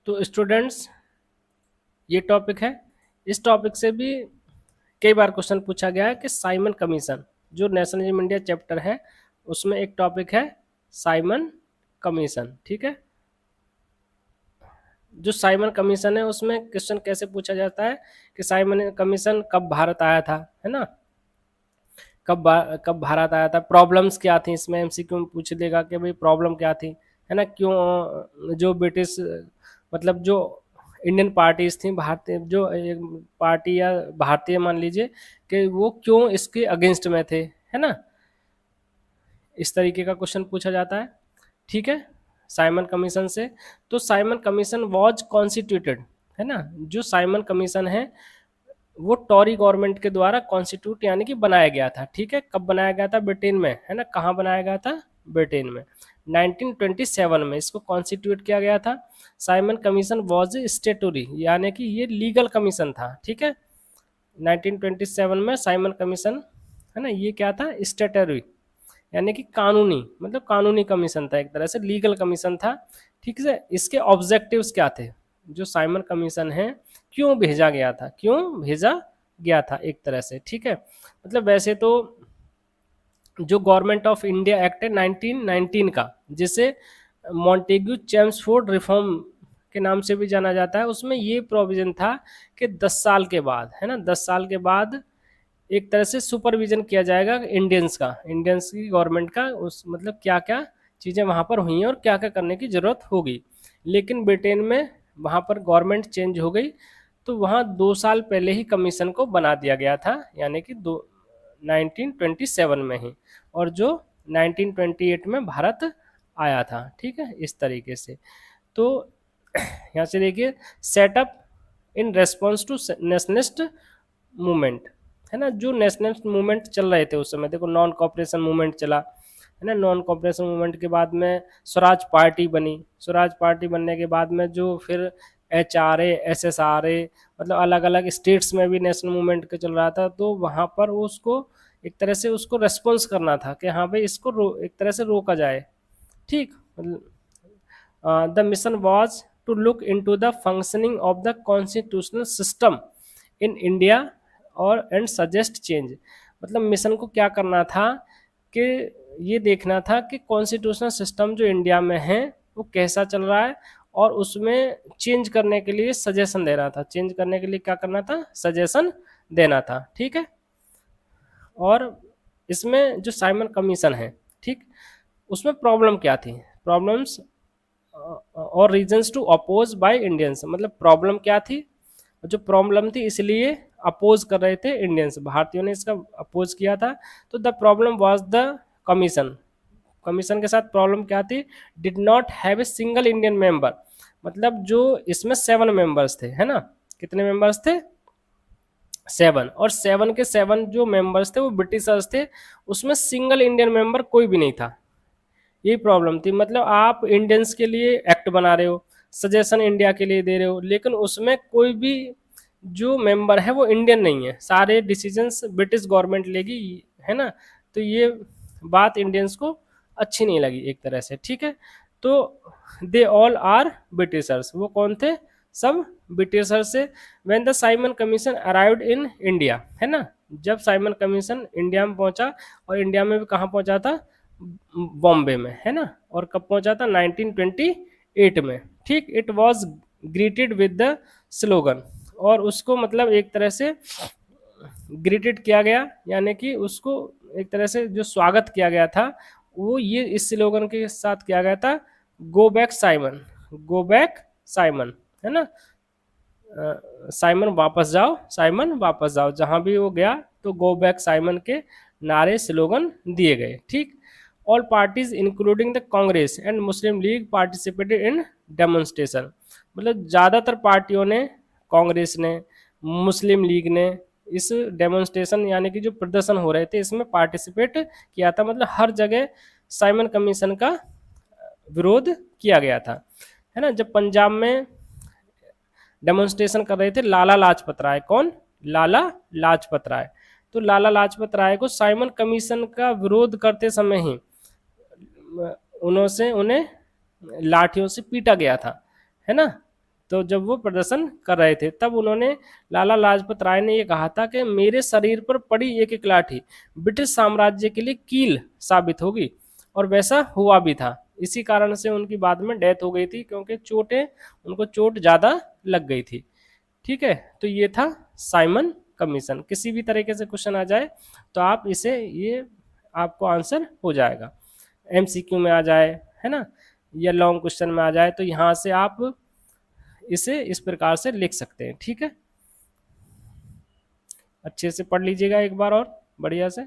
तो स्टूडेंट्स, ये टॉपिक है। इस टॉपिक से भी कई बार क्वेश्चन पूछा गया है कि साइमन कमीशन, जो नेशनलिज्म इंडिया चैप्टर है उसमें एक टॉपिक है साइमन कमीशन। ठीक है, जो साइमन कमीशन है उसमें क्वेश्चन कैसे पूछा जाता है कि साइमन कमीशन कब भारत आया था, है ना, कब भारत आया था, प्रॉब्लम्स क्या थी इसमें, एमसीक्यू में पूछ देगा कि भाई प्रॉब्लम क्या थी, है ना, क्यों जो ब्रिटिश मतलब जो इंडियन पार्टीज थी, भारतीय जो एक पार्टी या भारतीय मान लीजिए कि वो क्यों इसके अगेंस्ट में थे, है ना, इस तरीके का क्वेश्चन पूछा जाता है। ठीक है, साइमन कमीशन से। तो साइमन कमीशन वाज कॉन्स्टिट्यूटेड, है ना, जो साइमन कमीशन है वो टॉरी गवर्नमेंट के द्वारा कॉन्स्टिट्यूट यानी कि बनाया गया था। ठीक है, कब बनाया गया था, ब्रिटेन में, है ना, कहाँ बनाया गया था, ब्रिटेन में 1927 में इसको कॉन्स्टिट्यूट किया गया था। साइमन कमीशन वाज स्टेटूरी यानी कि ये लीगल कमीशन था। ठीक है, 1927 में साइमन कमीशन, है ना, ये क्या था, स्टेटरी यानी कि कानूनी, मतलब कानूनी कमीशन था, एक तरह से लीगल कमीशन था। ठीक है, इसके ऑब्जेक्टिव्स क्या थे, जो साइमन कमीशन है क्यों भेजा गया था, क्यों भेजा गया था एक तरह से। ठीक है, मतलब वैसे तो जो गवर्नमेंट ऑफ इंडिया एक्ट है 1919 का, जिसे मॉन्टेग्यू चेम्सफोर्ड रिफॉर्म के नाम से भी जाना जाता है, उसमें ये प्रोविजन था कि 10 साल के बाद, है ना, 10 साल के बाद एक तरह से सुपरविजन किया जाएगा इंडियंस का, इंडियंस की गवर्नमेंट का, उस मतलब क्या क्या चीज़ें वहाँ पर हुई हैं और क्या क्या करने की ज़रूरत होगी। लेकिन ब्रिटेन में वहाँ पर गवर्नमेंट चेंज हो गई, तो वहाँ 2 साल पहले ही कमीशन को बना दिया गया था, यानी कि 1927 में ही, और जो 1928 में भारत आया था। ठीक है, इस तरीके से। तो यहाँ से देखिए, setup in response to nationalist movement, है ना, जो नेशनलिस्ट मूवमेंट चल रहे थे उस समय, देखो नॉन कॉपरेशन मूवमेंट चला, है ना, नॉन कॉपरेशन मूवमेंट के बाद में स्वराज पार्टी बनी, स्वराज पार्टी बनने के बाद में जो फिर HRA SSRA, मतलब अलग अलग स्टेट्स में भी नेशनल मूवमेंट का चल रहा था, तो वहाँ पर उसको एक तरह से उसको रेस्पॉन्स करना था कि हाँ भाई इसको एक तरह से रोका जाए। ठीक, the mission was to look into the functioning of the constitutional system in India और एंड सजेस्ट चेंज, मतलब मिशन को क्या करना था कि ये देखना था कि कॉन्स्टिट्यूशनल सिस्टम जो इंडिया में है वो कैसा चल रहा है, और उसमें चेंज करने के लिए सजेशन देना था, चेंज करने के लिए क्या करना था, सजेशन देना था। ठीक है, और इसमें जो साइमन कमीशन है, ठीक, उसमें प्रॉब्लम क्या थी, प्रॉब्लम्स और reasons to oppose by Indians, मतलब प्रॉब्लम क्या थी, जो प्रॉब्लम थी इसलिए अपोज कर रहे थे इंडियंस, भारतीयों ने इसका अपोज किया था। तो the problem was the commission, commission के साथ प्रॉब्लम क्या थी, did not have a single Indian member, मतलब जो इसमें 7 मेंबर्स थे, है ना, कितने मेंबर्स थे, 7, और 7 के 7 जो मेंबर्स थे वो ब्रिटिशर्स थे, उसमें सिंगल इंडियन मेंबर कोई भी नहीं था। यही प्रॉब्लम थी, मतलब आप इंडियंस के लिए एक्ट बना रहे हो, सजेशन इंडिया के लिए दे रहे हो, लेकिन उसमें कोई भी जो मेंबर है वो इंडियन नहीं है, सारे डिसीजंस ब्रिटिश गवर्नमेंट लेगी, है ना, तो ये बात इंडियंस को अच्छी नहीं लगी एक तरह से। ठीक है, तो दे ऑल आर ब्रिटिशर्स, वो कौन थे, सब ब्रिटिशर्स से। When the Simon commission arrived in India, है ना, जब साइमन कमीशन इंडिया में पहुंचा, और इंडिया में भी कहाँ पहुंचा था, बॉम्बे में, है ना, और कब पहुंचा था, 1928 में। ठीक, it was greeted with the slogan, और उसको मतलब एक तरह से ग्रीटेड किया गया, यानी कि उसको एक तरह से जो स्वागत किया गया था वो ये इस स्लोगन के साथ किया गया था, go back Simon, go back Simon, है ना, साइमन वापस जाओ, साइमन वापस जाओ, जहां भी वो गया तो गो बैक साइमन के नारे स्लोगन दिए गए। ठीक, all parties including the Congress and Muslim league participated in demonstration, मतलब ज़्यादातर पार्टियों ने, कांग्रेस ने, मुस्लिम लीग ने इस डेमोन्स्ट्रेशन यानी कि जो प्रदर्शन हो रहे थे इसमें पार्टिसिपेट किया था, मतलब हर जगह साइमन कमीशन का विरोध किया गया था, है ना। जब पंजाब में डेमोन्स्ट्रेशन कर रहे थे लाला लाजपत राय, कौन, लाला लाजपत राय, तो लाला लाजपत राय को साइमन कमीशन का विरोध करते समय ही उन्हें लाठियों से पीटा गया था, है ना, तो जब वो प्रदर्शन कर रहे थे तब उन्होंने, लाला लाजपत राय ने ये कहा था कि मेरे शरीर पर पड़ी एक एक लाठी ब्रिटिश साम्राज्य के लिए कील साबित होगी, और वैसा हुआ भी था। इसी कारण से उनकी बाद में डेथ हो गई थी, क्योंकि चोटें, उनको चोट ज़्यादा लग गई थी। ठीक है, तो ये था साइमन कमीशन। किसी भी तरीके से क्वेश्चन आ जाए तो आप इसे, ये आपको आंसर हो जाएगा। एमसीक्यू में आ जाए, है ना, या लॉन्ग क्वेश्चन में आ जाए, तो यहाँ से आप इसे इस प्रकार से लिख सकते हैं। ठीक है, अच्छे से पढ़ लीजिएगा एक बार और बढ़िया से।